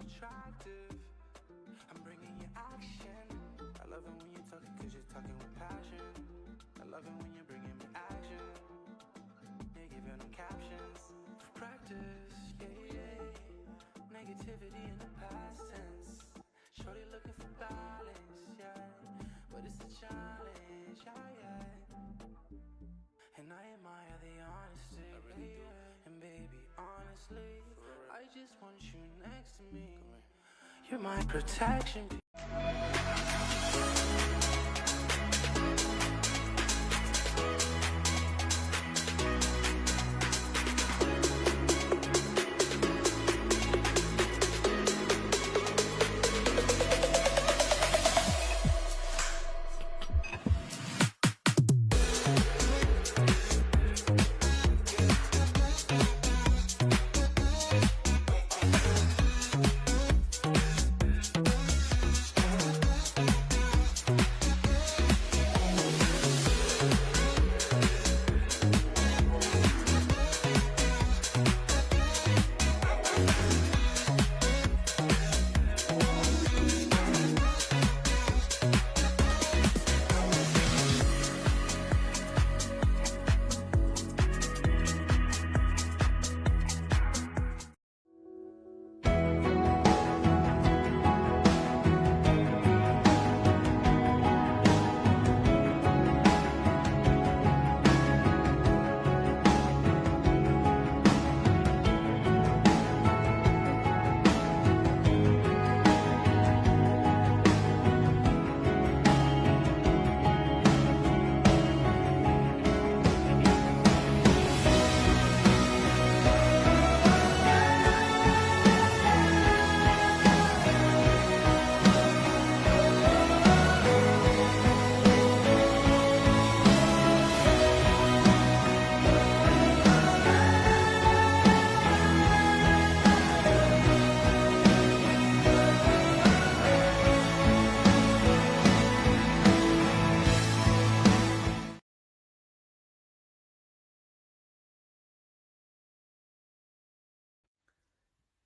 attractive. I'm bringing you action. I love it when you're talking, cause you're talking with passion. I love it when you're bringing me action. You're giving them captions. Practice, yeah. Negativity in the past tense. Shorty looking for balance, yeah. But it's a challenge, yeah. And I admire the honesty, yeah. And baby, honestly, I just want you next to me. You're my protection.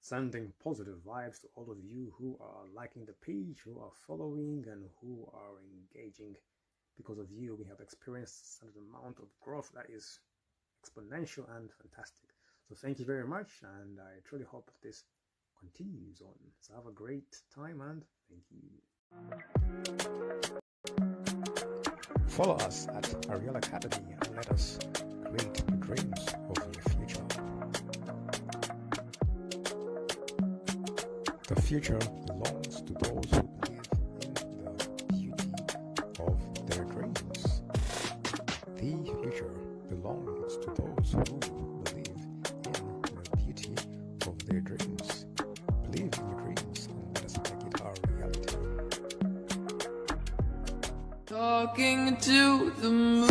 Sending positive vibes to all of you who are liking the page, who are following, and who are engaging. Because of you, we have experienced an amount of growth that is exponential and fantastic. So thank you very much, and I truly hope that this continues on. So have a great time, and thank you. Follow us at Ariyel Academy and let us create the dreams of your future. The future belongs to those who believe in the beauty of their dreams. The future belongs to those who believe in the beauty of their dreams. Believe in your dreams and let us make it our reality. Talking to the moon.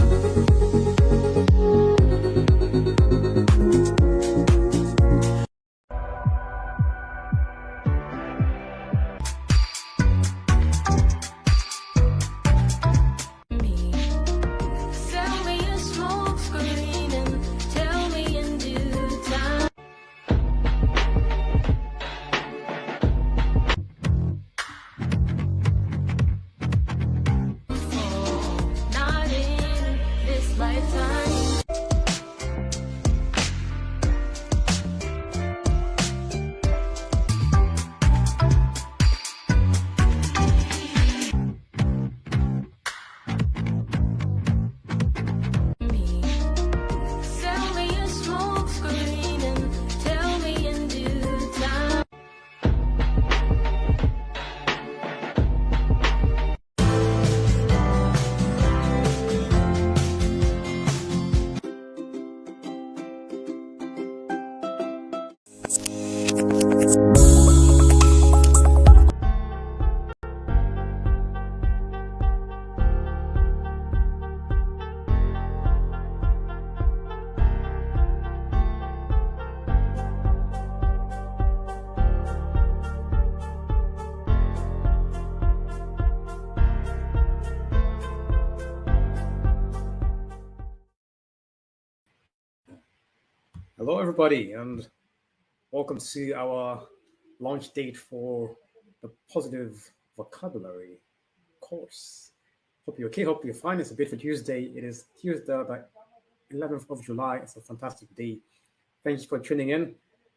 Hello everybody, and welcome to our launch date for the positive vocabulary course. Hope you're okay. Hope you're fine. It's a beautiful Tuesday. It is Tuesday, the 11th of July. It's a fantastic day. Thank you for tuning in.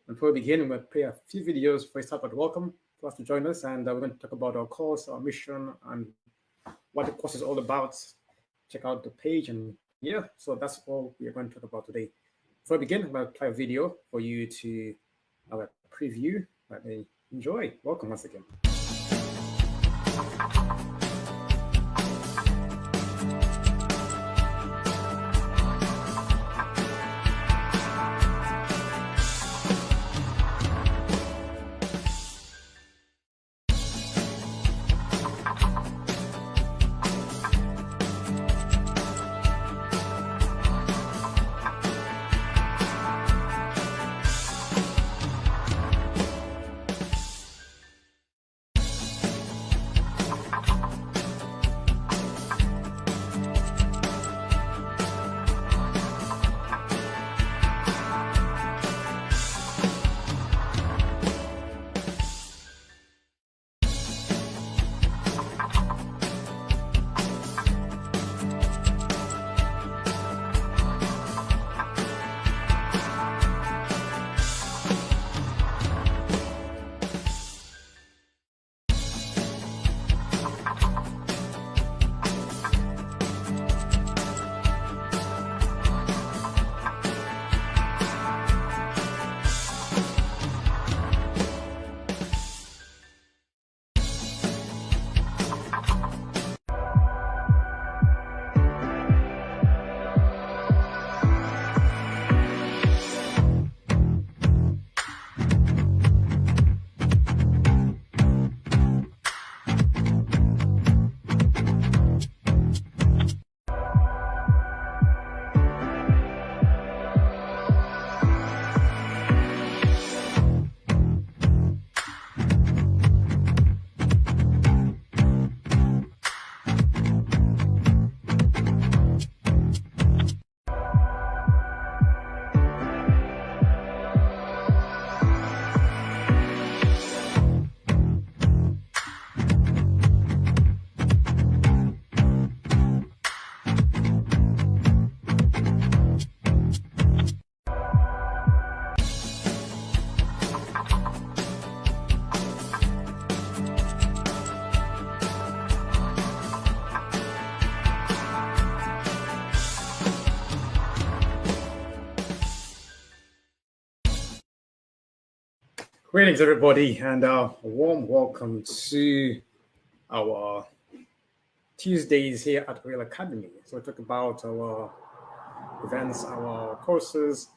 And before we begin, we're going to play a few videos for you to start with welcome for us to join us. And we're going to talk about our course, our mission, and what the course is all about. Check out the page. And yeah, so that's all we are going to talk about today. Before we begin, I'm going to play a video for you to have a preview. Let me enjoy. Welcome once again. Greetings, everybody, and a warm welcome to our Tuesdays here at Ariyel Academy. So we talk about our events, our courses,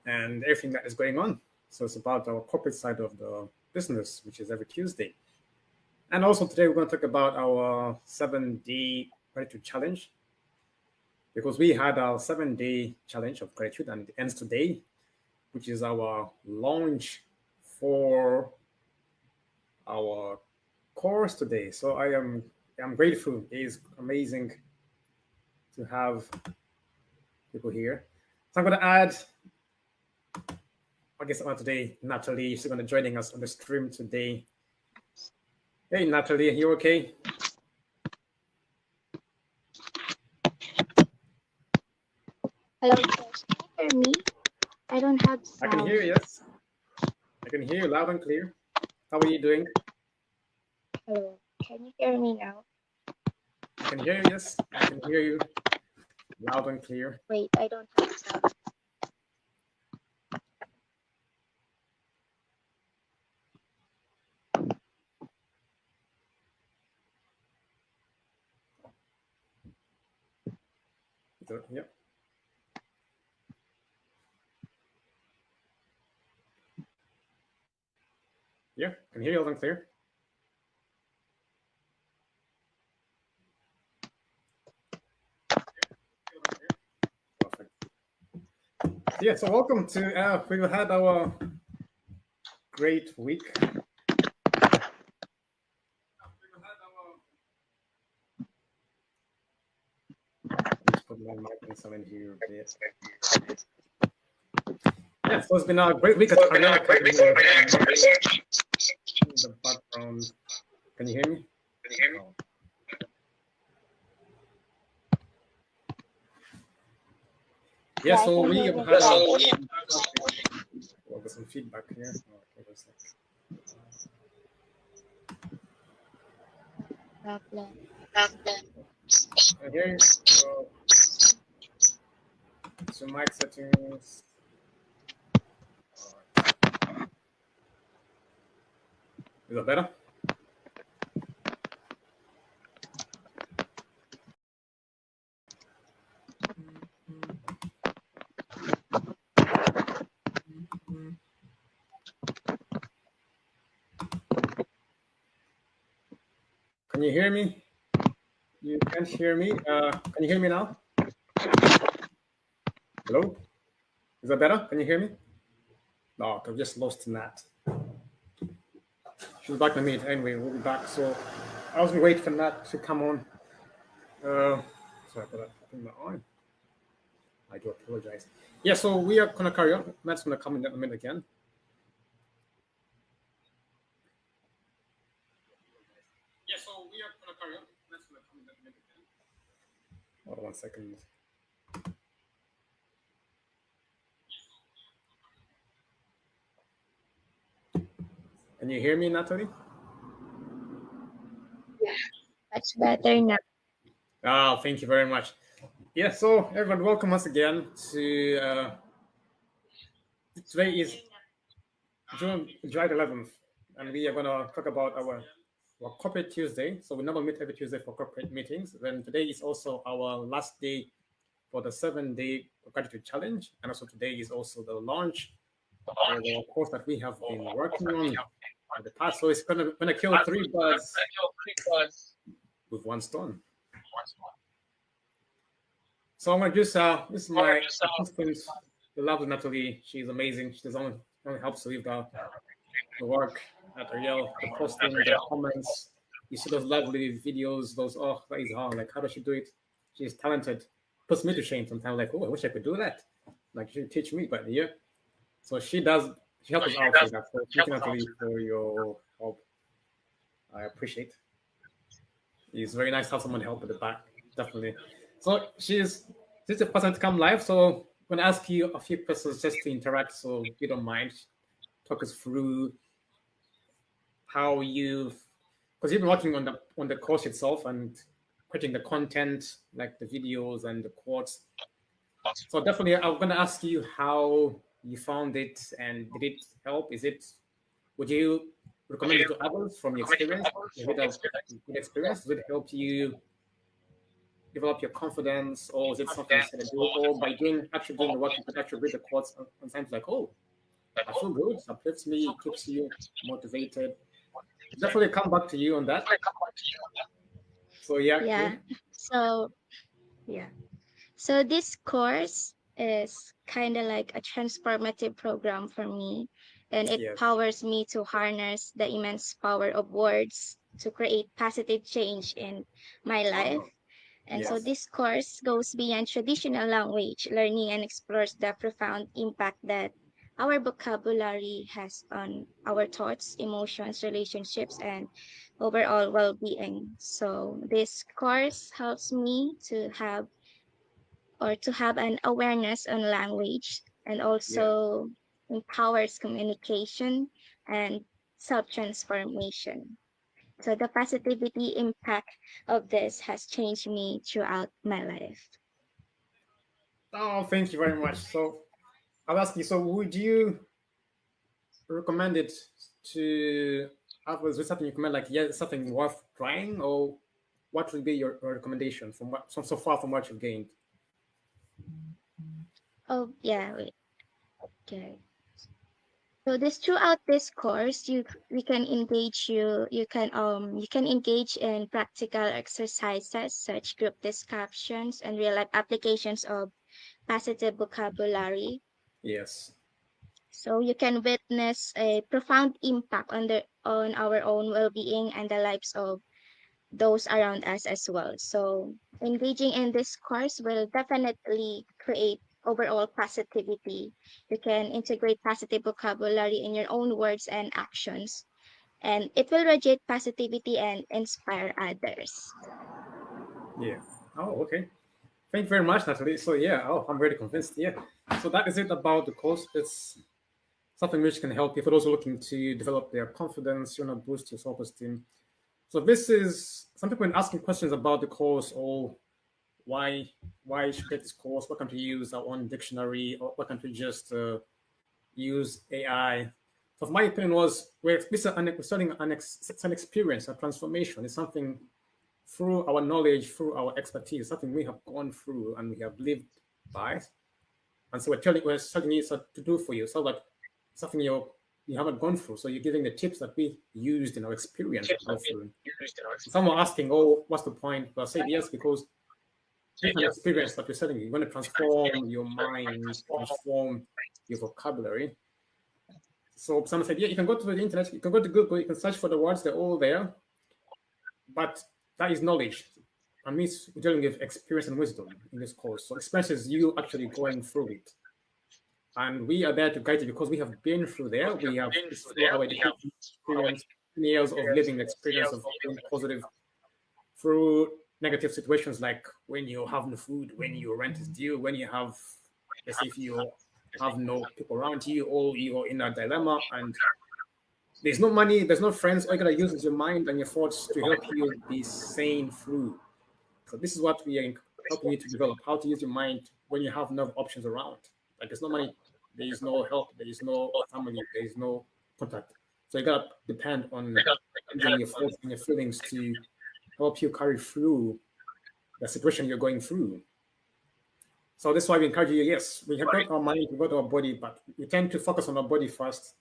and everything that is going on. So it's about our corporate side of the business, which is every Tuesday. And also today we're going to talk about our 7-day gratitude challenge, because we had our 7-day challenge of gratitude and it ends today, which is our launch for our course today. So I'm grateful. It is amazing to have people here. So I'm going to add, I guess, today, Natalie. She's going to be joining us on the stream today. Hey, Natalie, are you okay? Hello, can you hear me? I don't have sound. I can hear you, yes. I can hear you loud and clear. How are you doing? Hello, can you hear me now? I can hear you, yes. I can hear you loud and clear. Wait, I don't have sound. Yep. Yeah, I can hear you loud and clear. Perfect. Yeah, so welcome to, we had our great week. Let's put my mic and someone here a bit. Yeah, so it's been a great week at Ariyel Academy. Can you hear me? Oh. Yeah, Yeah, I so can we hear have you. had some feedback here. Okay, just a sec. Problem. I hear you. So mic settings. Is that better? Can you hear me? You can't hear me. Can you hear me now? Hello? Is that better? Can you hear me? No, I've just lost Nat. She's back in a minute. Anyway, we'll be back. So I was waiting for Nat to come on. Sorry for that. I think my on. I do apologize. Yeah, so we are gonna carry on. Nat's gonna come in a minute again. Yeah, so we are gonna carry on. Nat's gonna come in a minute again. Hold on 1 second. Can you hear me, Natalie? Yeah, much better now. Oh, thank you very much. Yeah, so everyone, welcome once again to today is July 11th, and we are gonna talk about our corporate Tuesday. So we normally meet every Tuesday for corporate meetings. Then today is also our last day for the 7-day gratitude challenge, and also today is also the launch of the course that we have been working on for the past. So it's gonna kill 3 birds with 1 stone. So I'm gonna just this is my assistant, the lovely Natalie. She's amazing. She only helps with the work at Ariel, the posting, the comments. You see those lovely videos, those that is hard. Like how does she do it? She's talented. Puts me to shame sometimes. Like, oh, I wish I could do that. Like she teach me, but yeah. So she does. She helps us out with that. So thank you, Natalie, for your help. I appreciate. It's very nice to have someone help at the back. Definitely. So she's a person to come live. So I'm gonna ask you a few questions just to interact. So if you don't mind, talk us through how because you've been working on the course itself and creating the content like the videos and the quotes. So definitely I'm going to ask you how you found it and did it help. Would you recommend it to others from your experience? Was it a good experience? Did it help you develop your confidence, or is it something you said to do, or by actually doing the work you could actually read the quotes and sometimes like, oh, I feel good, it uplifts me, keeps you motivated. Definitely come back to you on that. So yeah. Yeah. So yeah. So this course is kind of like a transformative program for me, and it Yes. powers me to harness the immense power of words to create positive change in my life. And so Yes. this course goes beyond traditional language learning and explores the profound impact that our vocabulary has on our thoughts, emotions, relationships, and overall well-being. So this course helps me to have an awareness on language, and Yes. also empowers communication and self-transformation. So the positivity impact of this has changed me throughout my life. Oh, thank you very much. So I'll ask you, so would you recommend it to others? Is something you recommend, like, yeah, something worth trying, or what would be your recommendation from so far from what you've gained? Oh yeah, wait. Okay. So this throughout this course, we can engage you can engage in practical exercises such group discussions and real life applications of positive vocabulary. Yes. So you can witness a profound impact on our own well-being and the lives of those around us as well. So engaging in this course will definitely create overall positivity. You can integrate positive vocabulary in your own words and actions. and it will radiate positivity and inspire others. Yeah. Oh, okay. Thank you very much, Natalie. So yeah, I'm really convinced. Yeah. So that is it about the course. It's something which can help you for those who are looking to develop their confidence, boost your self-esteem. So this is some people have been asking questions about the course, or why you should take this course, what can we use our own dictionary, or what can we just use AI. So my opinion was this is it's an experience, a transformation. It's something through our knowledge, through our expertise, something we have gone through and we have lived by. And so we're telling you to do for you. So like something you haven't gone through. So you're giving the tips that we used in our experience. Someone asking, oh, what's the point? Well, I said yes, because it's an experience that we're telling you. You're going to transform your mind, transform your vocabulary. So someone said, yeah, you can go to the internet, you can go to Google, you can search for the words, they're all there. But that is knowledge. And we're dealing with experience and wisdom in this course. So experience is you actually going through it. And we are there to guide you because we have been through there. We have our education experience, years of living experience of being positive through negative situations like when you have no food, when your rent is due, when you have, let's say, if you have no people around you, or you're in a dilemma and there's no money, there's no friends, all you gotta use is your mind and your thoughts to help you be sane through. So this is what we are helping you to develop, how to use your mind when you have no options around. Like there's no money, there is no help, there is no family, there is no contact. So you gotta depend on using your thoughts and your feelings to help you carry through the situation you're going through. So that's why we encourage you, yes, we have got our mind, we've got our body, but we tend to focus on our body first.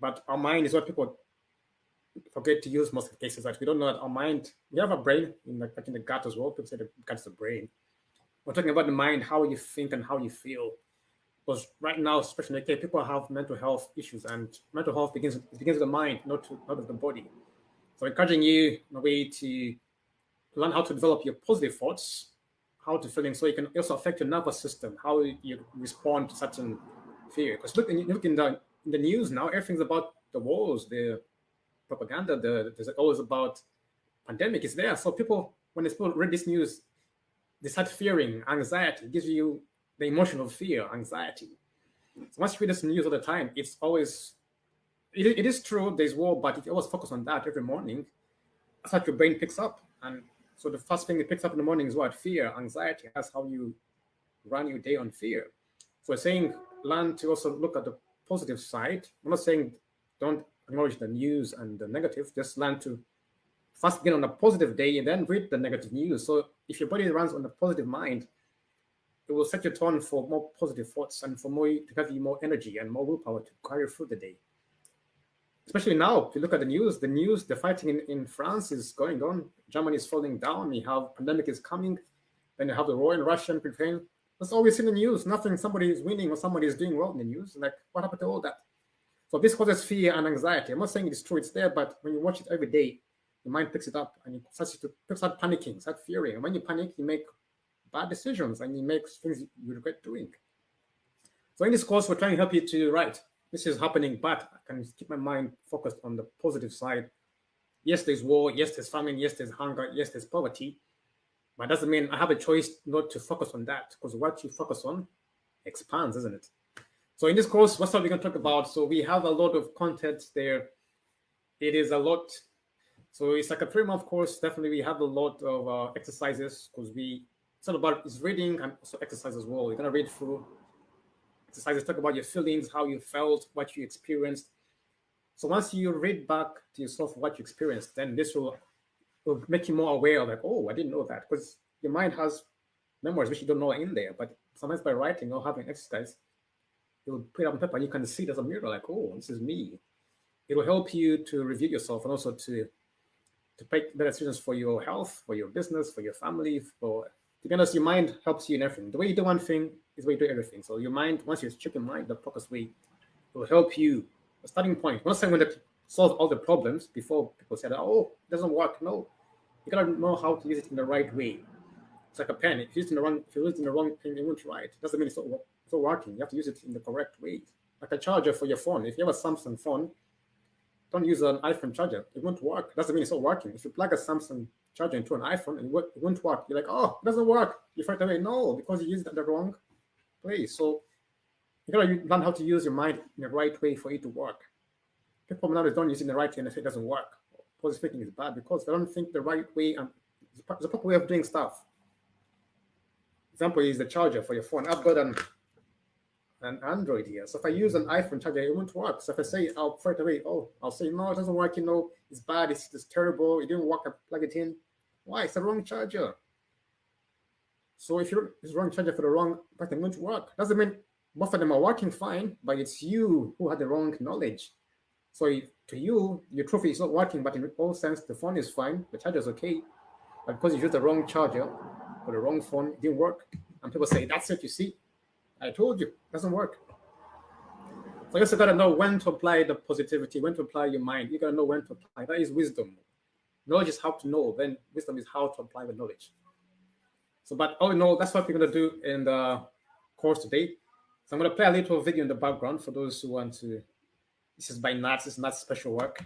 But our mind is what people forget to use most of the cases. That we don't know that our mind, we have a brain in the gut as well. People say the gut's the brain. We're talking about the mind, how you think and how you feel. Because right now, especially in the UK, people have mental health issues, and mental health begins with the mind, not with the body. So encouraging you in a way to learn how to develop your positive thoughts, how to feeling, so you can also affect your nervous system, how you respond to certain fear. Because look in the news now, everything's about the wars, the propaganda, there's always about pandemic is there. So people, when people read this news, they start fearing, anxiety. It gives you the emotion of fear, anxiety. So once you read this news all the time, it's always, it is true, there's war, but if you always focus on that every morning, that's what your brain picks up. And so the first thing it picks up in the morning is what? Fear, anxiety. That's how you run your day on fear. So we're saying learn to also look at the positive side. I'm not saying don't acknowledge the news and the negative, just learn to first begin on a positive day and then read the negative news. So if your body runs on a positive mind, it will set your tone for more positive thoughts and for more to give you more energy and more willpower to carry through the day. Especially now, if you look at the news, the fighting in France is going on. Germany is falling down. You have pandemic is coming. Then you have the war in Russia and Ukraine. That's always in the news. Nothing, somebody is winning or somebody is doing well in the news. Like, what happened to all that? So this causes fear and anxiety. I'm not saying it's true, it's there, but when you watch it every day, your mind picks it up and you start panicking, start fearing. And when you panic, you make bad decisions and you make things you regret doing. So in this course, we're trying to help you to write. This is happening, but I can keep my mind focused on the positive side. Yes, there's war. Yes, there's famine. Yes, there's hunger. Yes, there's poverty. But it doesn't mean I have a choice not to focus on that, because what you focus on expands, isn't it? So in this course, what's what we're going to talk about? So we have a lot of content there. It is a lot. So it's like a 3-month course. Definitely, we have a lot of exercises because it's all about is reading and also exercise as well. You're going to read through exercises, talk about your feelings, how you felt, what you experienced. So once you read back to yourself what you experienced, then this will make you more aware, like, oh, I didn't know that, because your mind has memories which you don't know are in there. But sometimes by writing or having exercise, you'll put it on paper and you can see it as a mirror, like, oh, this is me. It will help you to review yourself and also to make better decisions for your health, for your business, for your family. To be honest, your mind helps you in everything. The way you do one thing is the way you do everything. So your mind, once you check your mind the focused way, it will help you. The starting point. I'm not saying when to solve all the problems before people say, oh, it doesn't work. No, you gotta know how to use it in the right way. It's like a pen. If you use it in the wrong pen, it won't write. It doesn't mean it's not working. You have to use it in the correct way. Like a charger for your phone. If you have a Samsung phone, don't use an iPhone charger. It won't work. Doesn't mean it's not working. If you plug a Samsung charger into an iPhone and it won't work, you're like, oh, it doesn't work. You throw it away. No, because you used it the wrong place. So you gotta learn how to use your mind in the right way for it to work. People nowadays don't use it in the right way and it doesn't work. Positive thinking is bad because they don't think the right way and the proper way of doing stuff. Example is the charger for your phone. I've got an Android here. So if I use an iPhone charger, it won't work. So if I say I'll throw it away, I'll say no, it doesn't work. It's bad. It's terrible. It didn't work. I plug it in. Why? It's the wrong charger. So if it's the wrong charger for the wrong button, it won't work. Doesn't mean both of them are working fine, but it's you who had the wrong knowledge. So to you, your trophy is not working, but in all sense, the phone is fine. The charger is okay, but because you used the wrong charger for the wrong phone, it didn't work. And people say, "That's it. You see, I told you, it doesn't work." So you also gotta know when to apply the positivity, when to apply your mind. You gotta know when to apply. That is wisdom. Knowledge is how to know. Then wisdom is how to apply the knowledge. So, but all in all, that's what we're gonna do in the course today. So I'm gonna play a little video in the background for those who want to. This is by Nats. This is Nats' special work.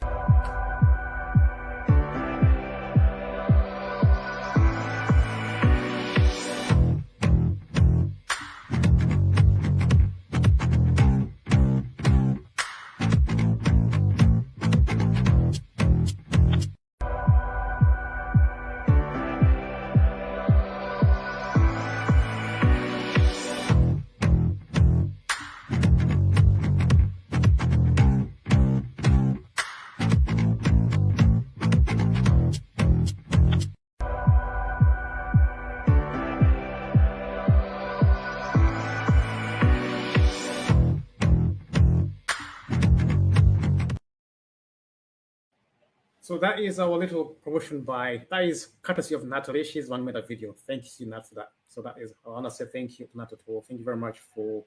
So that is our little promotion that is courtesy of Natalie. She's the one who made a video. Thank you, Nat, for that. So that is, I want to say thank you to Nat at all. Thank you very much for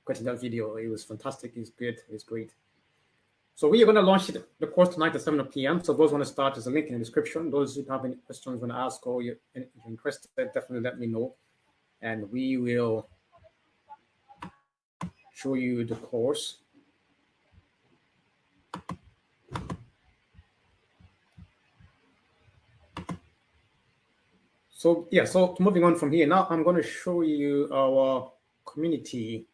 creating that video. It was fantastic. It's good. It's great. So we are going to launch the course tonight at 7 p.m. So those want to start, there's a link in the description. Those who have any questions want to ask or you're interested, definitely let me know. And we will show you the course. So yeah, so moving on from here, now I'm going to show you our community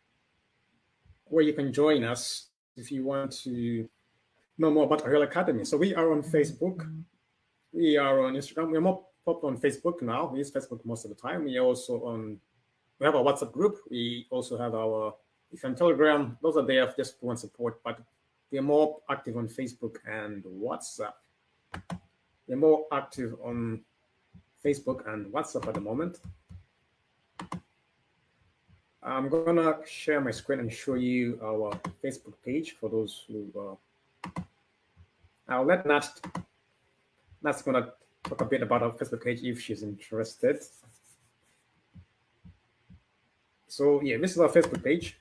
where you can join us if you want to know more about Ariyel Academy. So we are on Facebook, we are on Instagram. We're more popular on Facebook now. We use Facebook most of the time. We have our WhatsApp group. We also have if you're on Telegram, those are there just for one support, but we're more active on Facebook and WhatsApp. We're more active on Facebook and WhatsApp at the moment. I'm gonna share my screen and show you our Facebook page for those who. I'll let Nat's gonna talk a bit about our Facebook page if she's interested. So yeah, this is our Facebook page.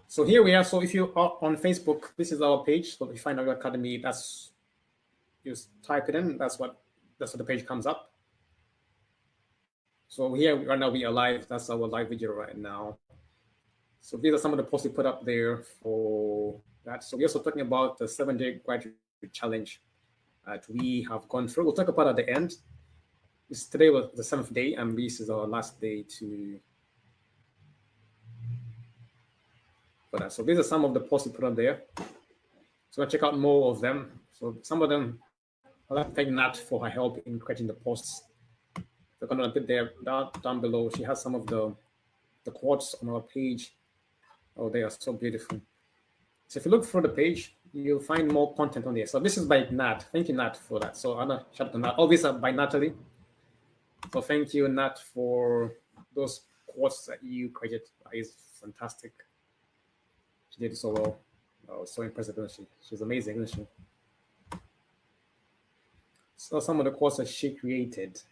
So here we are. So if you are on Facebook, this is our page. So if you find Ariyel Academy, just type it in. That's what the page comes up. So here right now we are live. That's our live video right now. So these are some of the posts we put up there for that. So we're also talking about the 7-day graduate challenge that we have gone through. We'll talk about at the end. Today was the 7th day, and this is our last day for that. So these are some of the posts we put on there. So I'll check out more of them. So some of them, I'll have to thank Nat for her help in creating the posts. They're going to put there down below. She has some of the quotes on our page. Oh, they are so beautiful. So if you look through the page, you'll find more content on there. So this is by Nat. Thank you, Nat, for that. So Anna, shout out to Nat. All these are by Natalie. So thank you, Nat, for those quotes that you created. That is fantastic. She did so well. I was so impressed with her. She's amazing, isn't she? So some of the quotes that she created.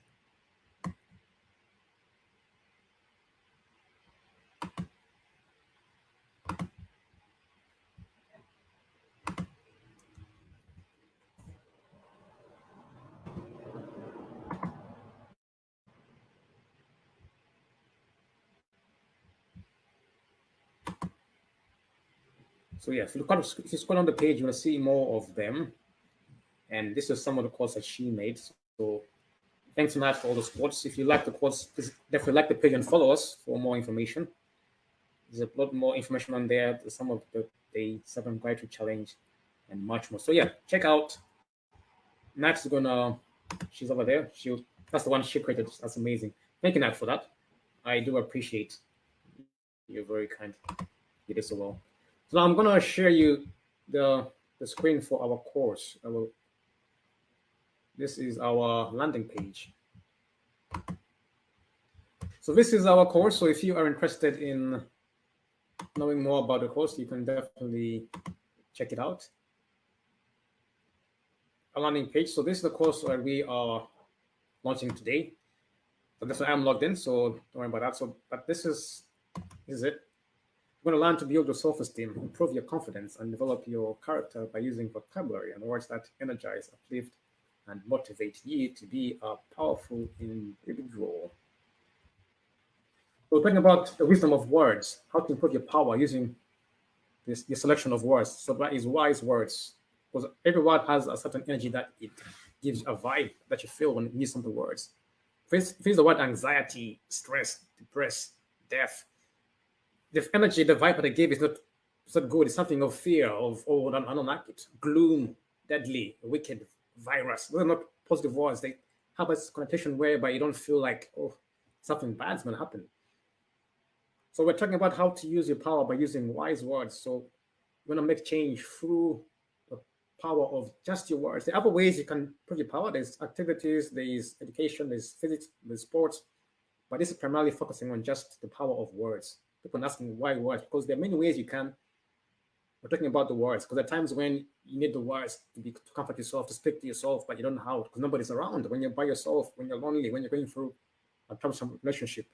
So yeah, if you scroll on the page, you'll see more of them. And this is some of the quotes that she made. So thanks, Matt, for all those quotes. If you like the quotes, please definitely like the page and follow us for more information. There's a lot more information on there. Some of the Day 7 Gratitude Challenge and much more. So yeah, check out. Nat's gonna, she's over there. That's the one she created. That's amazing. Thank you, Nat, for that. I do appreciate. You're very kind. You did so well. So now I'm gonna share you the screen for our course. This is our landing page. So this is our course. So if you are interested in knowing more about the course, you can definitely check it out. A landing page. So this is the course that we are launching today. So that's why I'm logged in. So don't worry about that. So, but this is it. You're going to learn to build your self-esteem, improve your confidence, and develop your character by using vocabulary and words that energize, uplift, and motivate you to be a powerful individual. So we're talking about the wisdom of words, how to improve your power using your selection of words. So that is wise words. Because every word has a certain energy that it gives a vibe that you feel when you use some of the words. If it's the word anxiety, stress, depressed, death, the energy, the vibe that I gave is not good. It's something of fear, of, oh, I don't like it. Gloom, deadly, wicked, virus. Those are not positive words. They have a connotation whereby you don't feel like, oh, something bad's going to happen. So we're talking about how to use your power by using wise words. So you're going to make change through the power of just your words. There are other ways you can put your power. There's activities, there's education, there's physics, there's sports. But this is primarily focusing on just the power of words. People are asking why words, because there are many ways you can. We're talking about the words, because there are times when you need the words to comfort yourself, to speak to yourself, but you don't know how, because nobody's around. When you're by yourself, when you're lonely, when you're going through a troublesome relationship,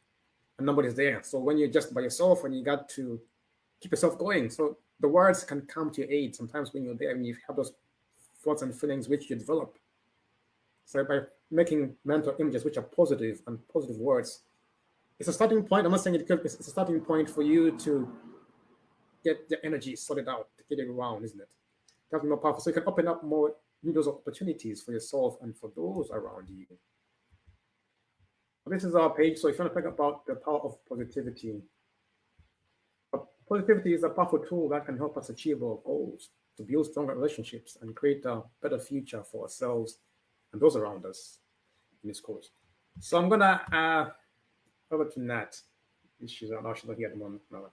and nobody's there. So when you're just by yourself, and you got to keep yourself going, so the words can come to your aid sometimes when you're there, and you have those thoughts and feelings which you develop. So by making mental images which are positive and positive words, it's a starting point. I'm not saying it's a starting point for you to get the energy sorted out, to get it around, isn't it? That's more powerful. So you can open up more windows of opportunities for yourself and for those around you. This is our page. So if you want to talk about the power of positivity, positivity is a powerful tool that can help us achieve our goals, to build stronger relationships and create a better future for ourselves and those around us in this course. So I'm gonna over to Nat. She's not here at the moment. No.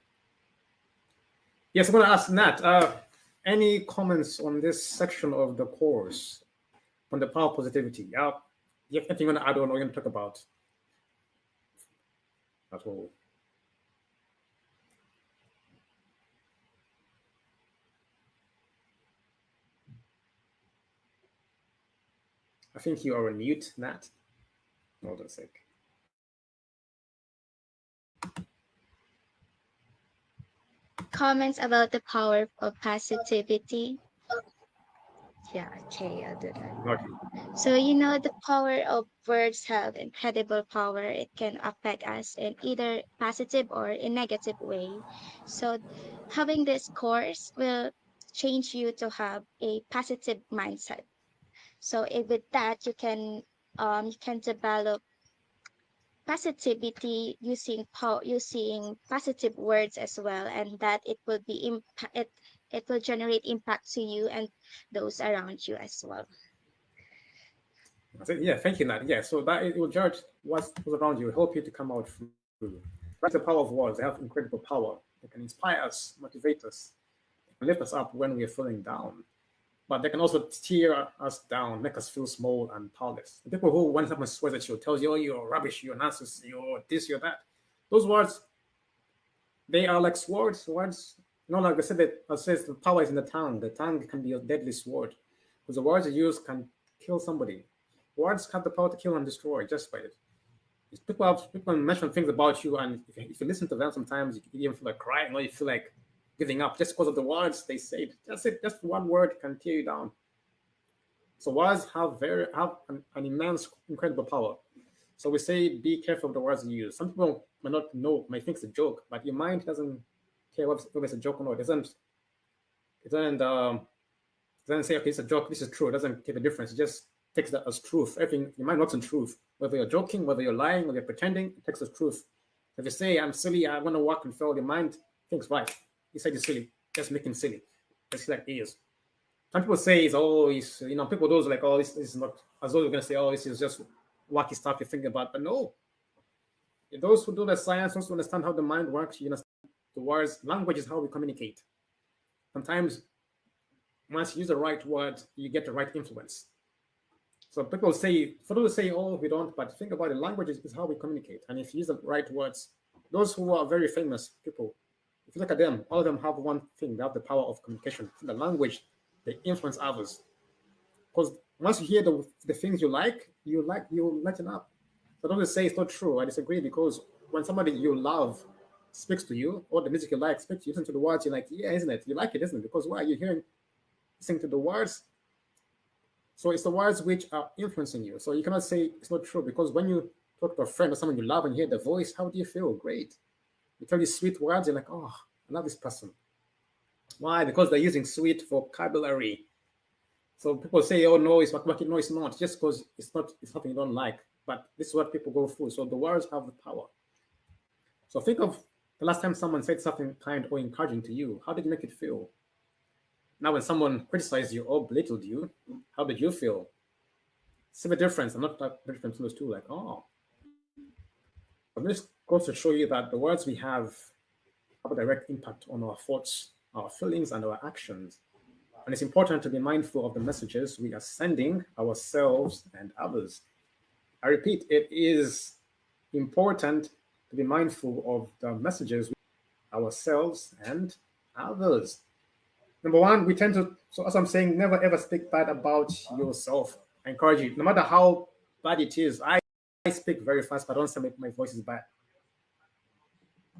Yes, I'm going to ask Nat, any comments on this section of the course on the power of positivity? You have anything you want to add on or you want to talk about at all? I think you are on mute, Nat. Hold on a sec. Comments about the power of positivity. Yeah, okay, I'll do that. Okay. So, the power of words have incredible power. It can affect us in either positive or in negative way. So, having this course will change you to have a positive mindset. So, with that, you can develop positivity using positive words as well, and that it will it will generate impact to you and those around you as well. Yeah, thank you, Nat. Yeah, so that it will judge what's around you, help you to come out through. That's the power of words. They have incredible power. They can inspire us, motivate us, and lift us up when we are feeling down. But they can also tear us down, make us feel small and powerless. The people who, when someone swears at you, tells you, oh, you're rubbish, you're nonsense, you're this, you're that. Those words, they are like swords. Words, like I said, says the power is in the tongue. The tongue can be a deadly sword. Because the words you use can kill somebody. Words have the power to kill and destroy just by it. People mention things about you, and if you listen to them, sometimes you even feel like crying, or you feel like giving up just because of the words they said. Just one word can tear you down. So words have an immense, incredible power. So we say be careful of the words you use. Some people might not know, might think it's a joke, but your mind doesn't care whether it's a joke or not. It doesn't It doesn't say, okay, it's a joke, this is true. It doesn't take a difference. It just takes that as truth. Everything, your mind works in truth. Whether you're joking, whether you're lying, whether you're pretending, it takes as truth. If you say, I'm silly, I want to walk and fail, your mind thinks, right, you said you're silly. Just make him silly. That's like he is. Some people say it's always, people those like, oh, this is not, as though you're going to say, oh, this is just wacky stuff you're thinking about. But no. Those who do the science, those who understand how the mind works, you understand the words, language is how we communicate. Sometimes once you use the right word, you get the right influence. So people say, for those who say, oh, we don't, but think about it, language is how we communicate. And if you use the right words, those who are very famous people, if you look at them, all of them have one thing, they have the power of communication. The language, they influence others. Because once you hear the things you like, you lighten up. So don't say it's not true. I disagree, because when somebody you love speaks to you, or the music you like speaks to you, listen to the words, you're like, yeah, isn't it? You like it, isn't it? Because why? You're hearing, listening to the words. So it's the words which are influencing you. So you cannot say it's not true, because when you talk to a friend or someone you love and hear the voice, how do you feel? Great. You tell you sweet words, you're like, oh, I love this person. Why? Because they're using sweet vocabulary. So people say, oh, no, it's working. No, it's not. Just because it's something you don't like. But this is what people go through. So the words have the power. So think of the last time someone said something kind or encouraging to you. How did it make it feel? Now, when someone criticized you or belittled you, how did you feel? See the difference. I'm not that different between those two. Like, oh. But this goes to show you that the words we have a direct impact on our thoughts, our feelings, and our actions. And it's important to be mindful of the messages we are sending ourselves and others. I repeat, it is important to be mindful of the messages we ourselves and others. Number one, we tend to, so as I'm saying, never ever speak bad about yourself. I encourage you, no matter how bad it is. I speak very fast, but I don't say my voice is bad.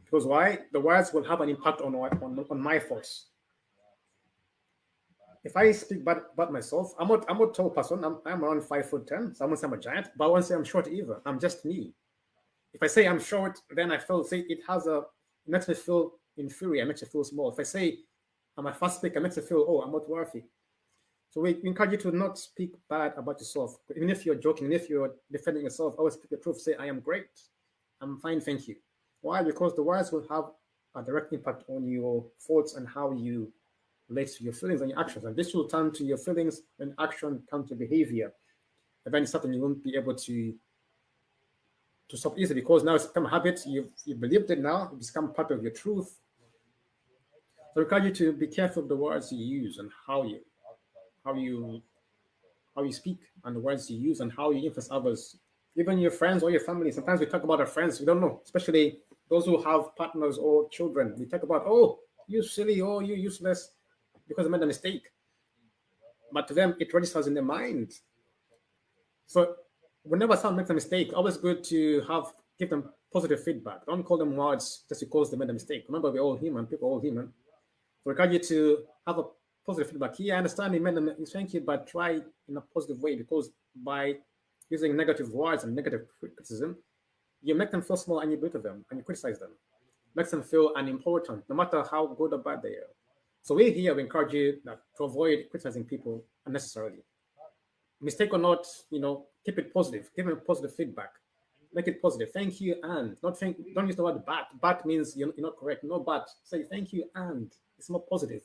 Because why? The words will have an impact on my thoughts. If I speak bad about myself, I'm not a tall person. I'm around 5'10". So I won't say I'm a giant, but I won't say I'm short either. I'm just me. If I say I'm short, then I feel it makes me feel inferior. It makes me feel small. If I say I'm a fast speaker, it makes me feel, oh, I'm not worthy. So we encourage you to not speak bad about yourself. Even if you're joking, even if you're defending yourself, always speak the truth. Say, I am great. I'm fine, thank you. Why? Because the words will have a direct impact on your thoughts and how you relate to your feelings and your actions. And this will turn to your feelings and action come to behavior. And then it's something you won't be able to stop easily, because now it's become a habit. You believed it now. It's become part of your truth. So I encourage you to be careful of the words you use and how you speak, and the words you use and how you influence others, even your friends or your family. Sometimes we talk about our friends, we don't know, especially those who have partners or children. We talk about, oh, you silly, oh, you useless, because they made a mistake. But to them, it registers in their mind. So whenever someone makes a mistake, always good to give them positive feedback. Don't call them words just because they made a mistake. Remember, we're all human, people are all human. So I encourage you to have a positive feedback. Here, I understand you made a mistake, thank you, but try in a positive way, because by using negative words and negative criticism, you make them feel small and you belittle them and you criticize them. Makes them feel unimportant, no matter how good or bad they are. So we encourage you to avoid criticizing people unnecessarily. Mistake or not, keep it positive. Give them positive feedback. Make it positive. Thank you and don't use the word but. But means you're not correct. No but. Say thank you and. It's more positive.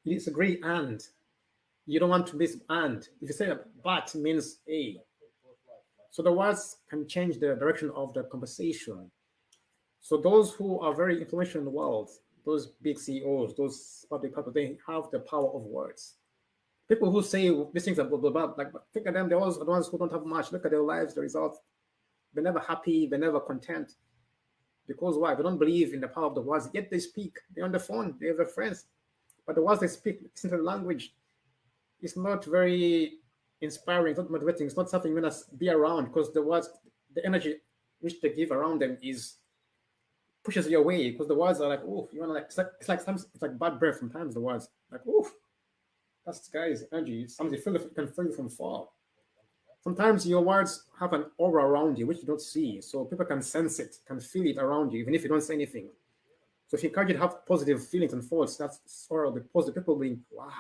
You disagree and. You don't want to miss and. If you say but means a. So the words can change the direction of the conversation. So those who are very influential in the world, those big CEOs, those public people, they have the power of words. People who say these things are blah, blah, blah, like, think of them, they're always the ones who don't have much. Look at their lives, the results. They're never happy, they're never content. Because why? They don't believe in the power of the words, yet they speak. They're on the phone, they have their friends. But the words they speak, listen to the language, it's not very inspiring, it's not motivating, it's not something you want to be around, because the words, the energy which they give around them pushes you away, because the words are like, oh, you want to it's like bad breath sometimes, the words, like, oh, that's guy's energy. Sometimes you can feel it from far. Sometimes your words have an aura around you, which you don't see. So people can sense it, can feel it around you, even if you don't say anything. So if you encourage you to have positive feelings and thoughts, that's sort of the positive people being wow.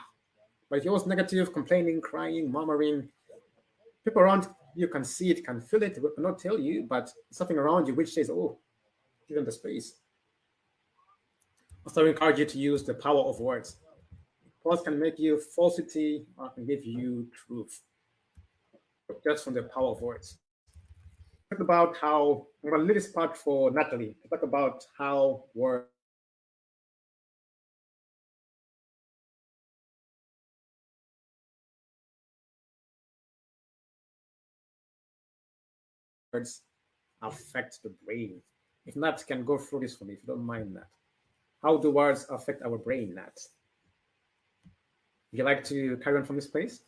But if you're always negative, complaining, crying, murmuring, people around you can see it, can feel it, but cannot tell you, but something around you which says, oh, give them the space. Also, I encourage you to use the power of words. Words can make you falsity or can give you truth, just from the power of words. Talk about how, I'm going to leave this part for Natalie. Talk about how words affect the brain. If Nat can go through this for me, if you don't mind, Nat. How do words affect our brain, Nat? Would you like to carry on from this place?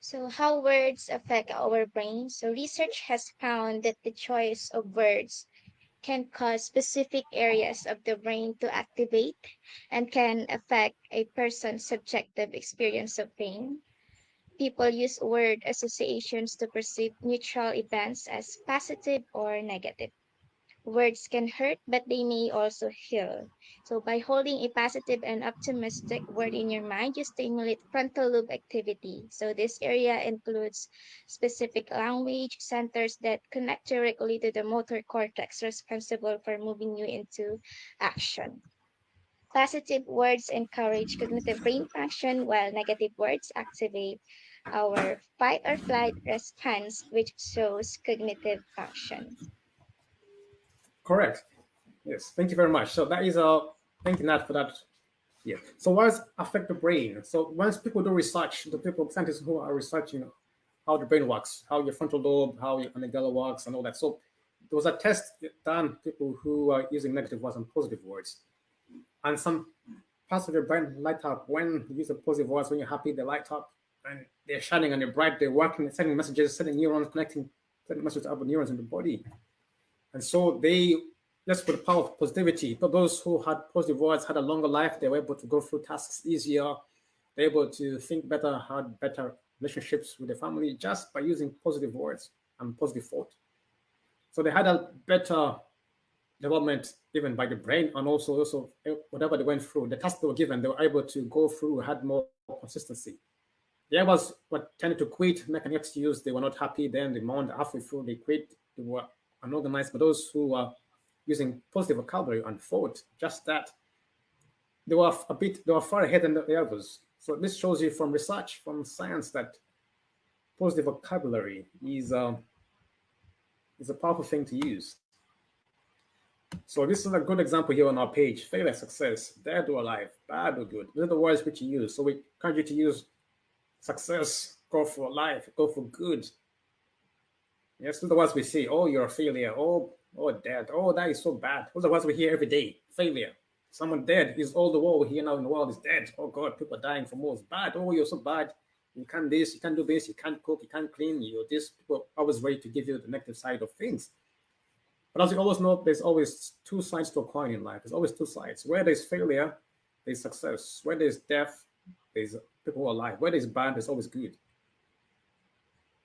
So, how words affect our brain? So, research has found that the choice of words can cause specific areas of the brain to activate and can affect a person's subjective experience of pain. People use word associations to perceive neutral events as positive or negative. Words can hurt, but they may also heal. So, by holding a positive and optimistic word in your mind, you stimulate frontal lobe activity. So, this area includes specific language centers that connect directly to the motor cortex responsible for moving you into action. Positive words encourage cognitive brain function, while negative words activate our fight or flight response, which shows cognitive function. Correct. Yes. Thank you very much. So that is thank you, Nat, for that. Yeah. So words affect the brain. So once people do research, the people scientists who are researching how the brain works, how your frontal lobe, how your amygdala works, and all that. So there was a test done people who are using negative words and positive words, and some parts of your brain light up when you use the positive words. When you're happy, they light up and they're shining and they're bright. They're working, sending messages, sending neurons, connecting, sending messages to other neurons in the body. And so they, just with the power of positivity, those who had positive words had a longer life. They were able to go through tasks easier. They're able to think better, had better relationships with the family just by using positive words and positive thought. So they had a better development even by the brain, and also whatever they went through, the tasks they were given, they were able to go through, had more consistency. The others what tended to quit, make an excuse, they were not happy, then they mourned halfway through, they quit, they were unorganized. But those who were using positive vocabulary and thought, just that, they were far ahead than the others. So this shows you from research, from science, that positive vocabulary is a powerful thing to use. So this is a good example here on our page. Failure, success, dead or alive, bad or good. These are the words which you use. So we encourage you to use success, go for life, go for good. Yes, those are the words we see. Oh, you're a failure. Oh, dead. Oh, that is so bad. Those are the words we hear every day. Failure. Someone dead is all the world we hear now in the world is dead. Oh God, people are dying from wars. Bad. Oh, you're so bad. You can't this, you can't do this, you can't cook, you can't clean. You're this. People are always ready to give you the negative side of things. But as you always know, there's always two sides to a coin in life. There's always two sides. Where there's failure, there's success. Where there's death, there's people who are alive. Where there's bad, there's always good.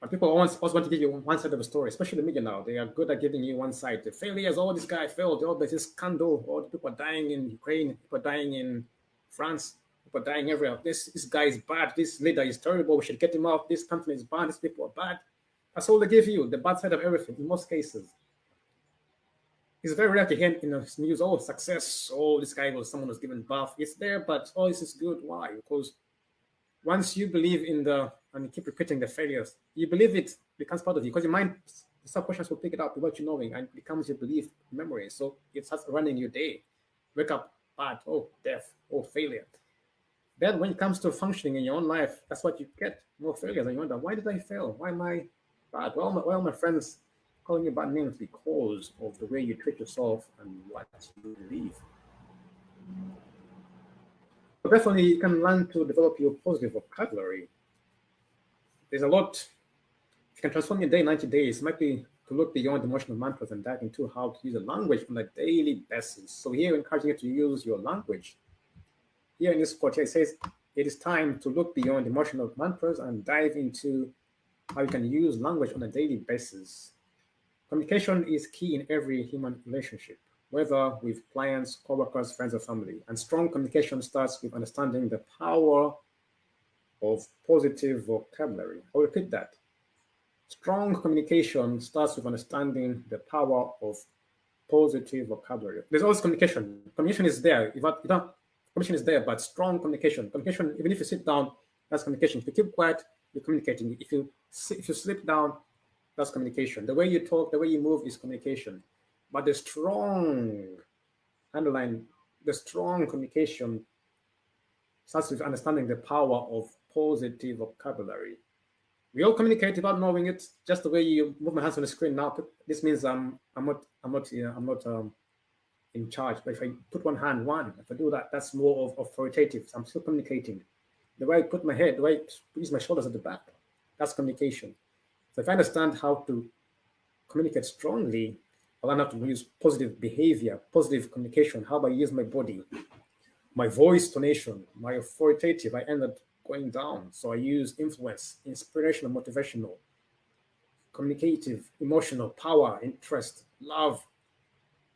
But people always want to give you one side of the story, especially the media now. They are good at giving you one side. The failures, oh, this guy failed. Oh, there's this scandal. Oh, people are dying in Ukraine. People are dying in France. People are dying everywhere. This guy is bad. This leader is terrible. We should get him out. This company is bad. These people are bad. That's all they give you, the bad side of everything, in most cases. It's very rare to hear in the news, oh, success, oh, this guy was someone who's given birth. It's there, but oh, this is good. Why? Because once you believe in and you keep repeating the failures, you believe it becomes part of you, because your mind, the subconscious will pick it up without you knowing, and it becomes your belief memory. So it starts running your day. Wake up, bad, oh, death, oh, failure. Then when it comes to functioning in your own life, that's what you get, more failures. And you wonder, why did I fail? Why am I bad? Well, my friends calling you bad names because of the way you treat yourself and what you believe. But definitely, you can learn to develop your positive vocabulary. There's a lot. If you can transform your day in 90 days, it might be to look beyond emotional mantras and dive into how to use a language on a daily basis. So here, encouraging you to use your language. Here in this quote, here it says, it is time to look beyond emotional mantras and dive into how you can use language on a daily basis. Communication is key in every human relationship, whether with clients, coworkers, friends, or family. And strong communication starts with understanding the power of positive vocabulary. I'll repeat that. Strong communication starts with understanding the power of positive vocabulary. There's always communication. Communication is there. If you don't, communication is there, but strong communication. Communication, even if you sit down, that's communication. If you keep quiet, you're communicating. If you sleep down, that's communication. The way you talk, the way you move is communication. But the strong, underline, the strong communication starts with understanding the power of positive vocabulary. We all communicate without knowing it. Just the way you move my hands on the screen now. This means I'm not in charge. But if I put one hand, if I do that, that's more of authoritative. I'm still communicating. The way I put my head, the way I use my shoulders at the back, that's communication. So if I understand how to communicate strongly, I'll learn how to use positive behavior, positive communication. How do I use my body, my voice tonation, my authoritative? I end up going down. So I use influence, inspirational, motivational, communicative, emotional, power, interest, love,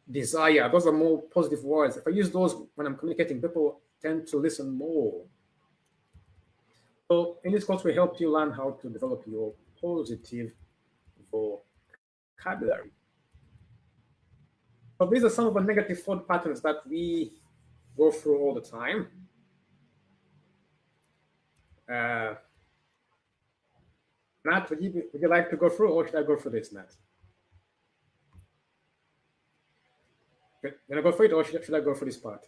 desire. Those are more positive words. If I use those when I'm communicating, people tend to listen more. So in this course, we help you learn how to develop your positive vocabulary. So these are some of the negative thought patterns that we go through all the time. Nat, would you like to go through, or should I go through this, Nat? Can I go through it, or should I go through this part?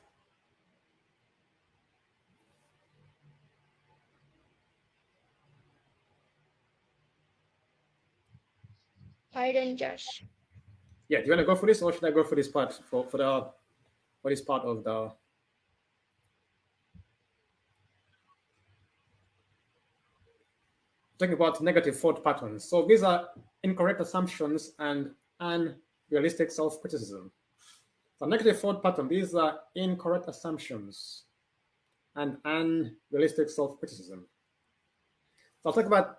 Pardon, Josh. Yeah, do you want to go for this, or should I go for this part for this part of the? Talking about negative thought patterns. So these are incorrect assumptions and unrealistic self-criticism. So negative thought pattern, these are incorrect assumptions and unrealistic self-criticism. So I'll talk about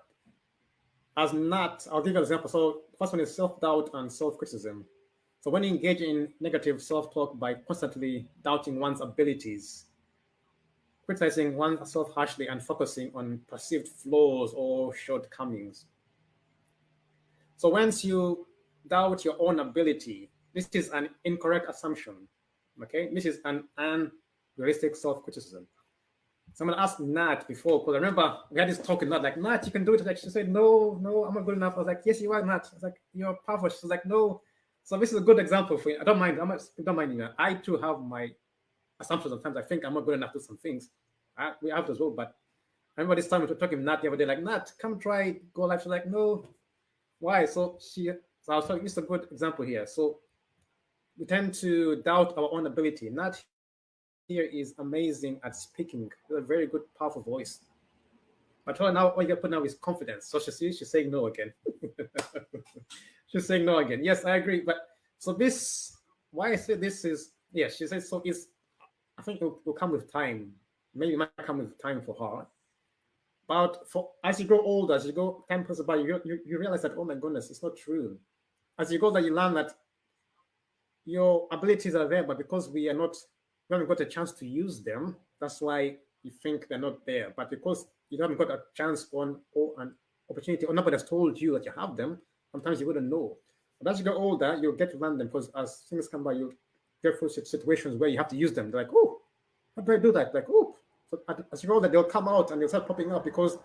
as not, I'll give you an example. So first one is self-doubt and self-criticism. So when you engage in negative self-talk by constantly doubting one's abilities, criticizing oneself harshly, and focusing on perceived flaws or shortcomings. So once you doubt your own ability, this is an incorrect assumption. Okay, this is an unrealistic self-criticism. Someone asked Nat before, because I remember we had this talk with Nat, like, Nat, you can do it. Like, she said, no, I'm not good enough. I was like, yes, you are, Nat. I was like, you're powerful. She was like, no. So this is a good example for you. I don't mind. Don't mind, you know. I too have my assumptions. Sometimes I think I'm not good enough to do some things. We have as well. But I remember this time we were talking with Nat the other day, like, Nat, come try Go Live. She's like, no. Why? So I was talking, this is a good example here. So we tend to doubt our own ability. Nat here is amazing at speaking. With a very good, powerful voice. But now all you put now is confidence. So she's saying no again. She's saying no again. Yes, I agree. But so this, why I say this is, yes, she says so is, I think it will come with time. Maybe it might come with time for her. But as you grow older, as you go, time passes by, you realize that, oh my goodness, it's not true. As you go older, you learn that your abilities are there, but because we haven't got a chance to use them, that's why you think they're not there. But because you haven't got a chance or an opportunity, or nobody has told you that you have them, sometimes you wouldn't know. But as you get older, you'll get to learn them, because as things come by, you get through situations where you have to use them. They're like, oh, how do I do that? Like, oh. So as you go older, they'll come out and they'll start popping up because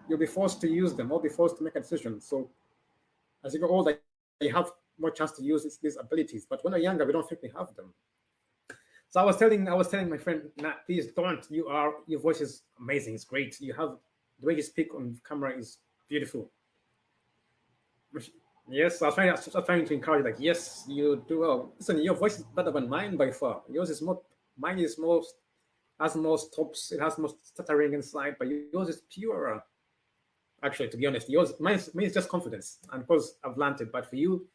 you'll be forced to use them or be forced to make a decision. So as you go older, you have more chance to use these abilities. But when we're younger, we don't think we have them. So I was telling my friend, Nat, please don't. Your voice is amazing. It's great. You have the way you speak on camera is beautiful. Yes, I was trying to encourage, like, yes, you do well. Listen, your voice is better than mine by far. Yours is more. Mine is most has more stops. It has more stuttering inside, but yours is purer. Actually, to be honest, mine is just confidence, and because I've learned it. But for you,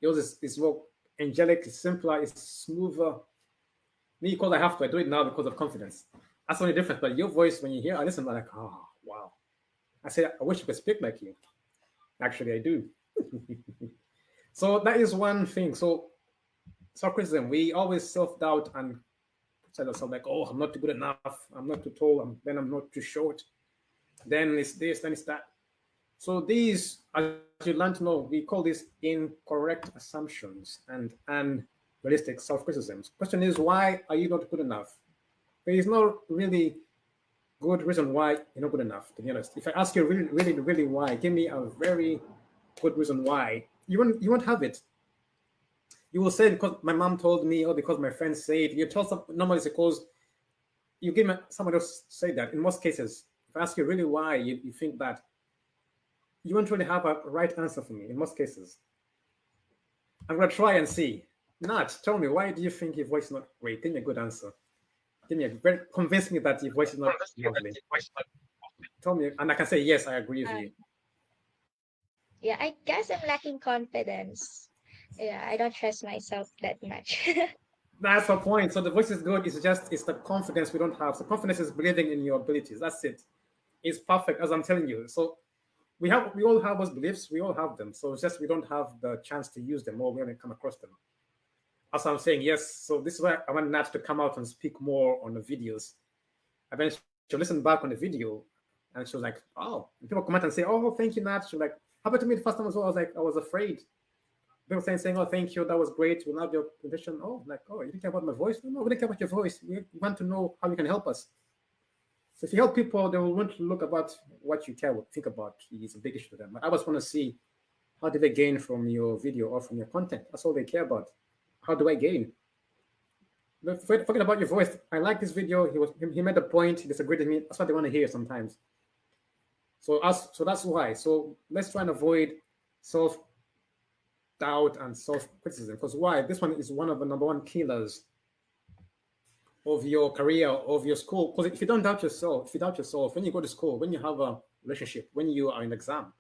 yours is more angelic, it's simpler, it's smoother. Me, because I have to, I do it now because of confidence. That's the only difference. But your voice, when you hear, I listen, I'm like, oh, wow. I say, I wish I could speak like you. Actually, I do. So that is one thing. So self-criticism, we always self-doubt and tell ourselves like, oh, I'm not good enough, I'm not too tall, then I'm not too short, then it's this, then it's that. So these, as you learn to know, we call these incorrect assumptions and unrealistic self-criticisms. Question is, why are you not good enough? There is no really good reason why you're not good enough, to be honest. If I ask you really why, give me a very good reason why, you won't have it. You will say because my mom told me, or because my friends say it. You tell some normally it's because you give someone else say that. In most cases, if I ask you really why you think that, you won't really have a right answer for me in most cases. I'm gonna try and see. Nat, tell me, why do you think your voice is not great? Give me a good answer. Convince me that your voice is not lovely. Tell me, and I can say yes, I agree with you. Yeah, I guess I'm lacking confidence. Yeah, I don't trust myself that much. That's the point. So the voice is good. It's the confidence we don't have. So confidence is believing in your abilities. That's it. It's perfect, as I'm telling you. So we all have those beliefs. We all have them. So it's just we don't have the chance to use them, or we haven't come across them. As I'm saying, yes. So this is why I want Nat to come out and speak more on the videos. And then she'll listen back on the video, and she was like, "Oh." And people come out and say, "Oh, thank you, Nat." She's like, "Happened to me the first time as well." I was afraid. People saying, "Oh, thank you, that was great. We love your presentation." Oh, like, "Oh, you didn't care about my voice?" No, we didn't care about your voice. We want to know how you can help us. So if you help people, they will want to look about what you think about. It's a big issue to them. But I just want to see, how do they gain from your video or from your content? That's all they care about. How do I gain? But forget about your voice. I like this video. He made a point. He disagreed with me. That's what they want to hear sometimes. So that's why. So let's try and avoid self-doubt and self-criticism. Because why? This one is one of the #1 killers of your career, of your school. Because if you don't doubt yourself, when you go to school, when you have a relationship, when you are in exam,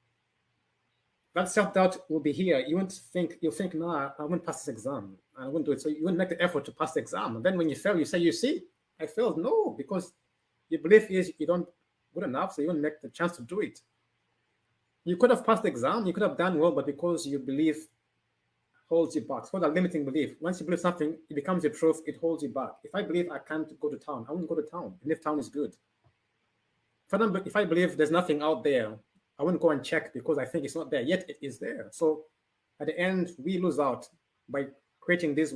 that self-doubt will be here. You'll think, no, I won't pass this exam. I won't do it. So you won't make the effort to pass the exam. And then when you fail, you say, you see, I failed. No, because your belief is you don't good enough, so you won't make the chance to do it. You could have passed the exam, you could have done well, but because your belief holds you back. It's called a limiting belief. Once you believe something, it becomes your truth, it holds you back. If I believe I can't go to town, I won't go to town, even if town is good. If I believe there's nothing out there, I wouldn't go and check because I think it's not there, yet it is there. So at the end, we lose out by creating these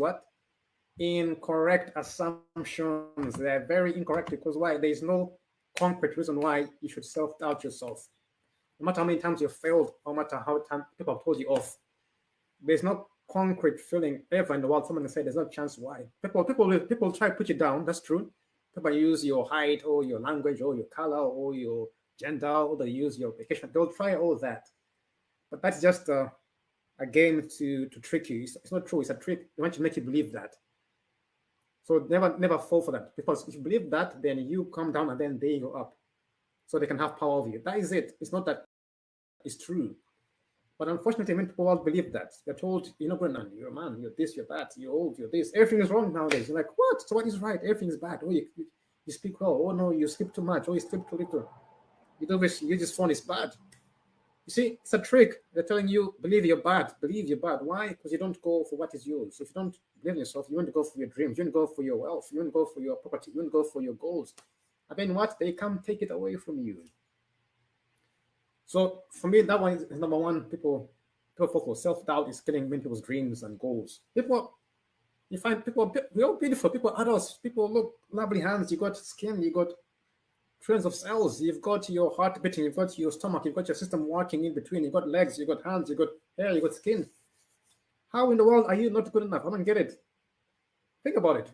incorrect assumptions. They're very incorrect because why? There is no concrete reason why you should self-doubt yourself. No matter how many times you failed, no matter how many times people have told you off, there's no concrete feeling ever in the world someone can say there's no chance why. People try to put you down, that's true. People use your height or your language or your color or your gender, or they use your vacation. They'll try all that. But that's just a game to trick you. It's not true, it's a trick. They want to make you believe that. So never fall for that. Because if you believe that, then you come down and then they go up. So they can have power over you. That is it. It's not that it's true. But unfortunately, when people all believe that, they're told, you're not good enough, you're a man, you're this, you're that, you're old, you're this. Everything is wrong nowadays. You're like, what? So what is right? Everything is bad. Oh, you speak well. Oh, no, you sleep too much. Oh, you sleep too little. You just phone is bad. You see, it's a trick. They're telling you, believe you're bad. Believe you're bad. Why? Because you don't go for what is yours. If you don't believe in yourself, you want to go for your dreams. You want to go for your wealth. You want to go for your property. You want to go for your goals. And then what? They come take it away from you. So for me, that one is #1. People focus. Self-doubt is killing many people's dreams and goals. You find people, we're all beautiful. People are adults. People look lovely hands. You got skin. You got trillions of cells. You've got your heart beating. You've got your stomach. You've got your system working in between. You've got legs. You've got hands. You've got hair. You've got skin. How in the world are you not good enough? I don't get it. Think about it.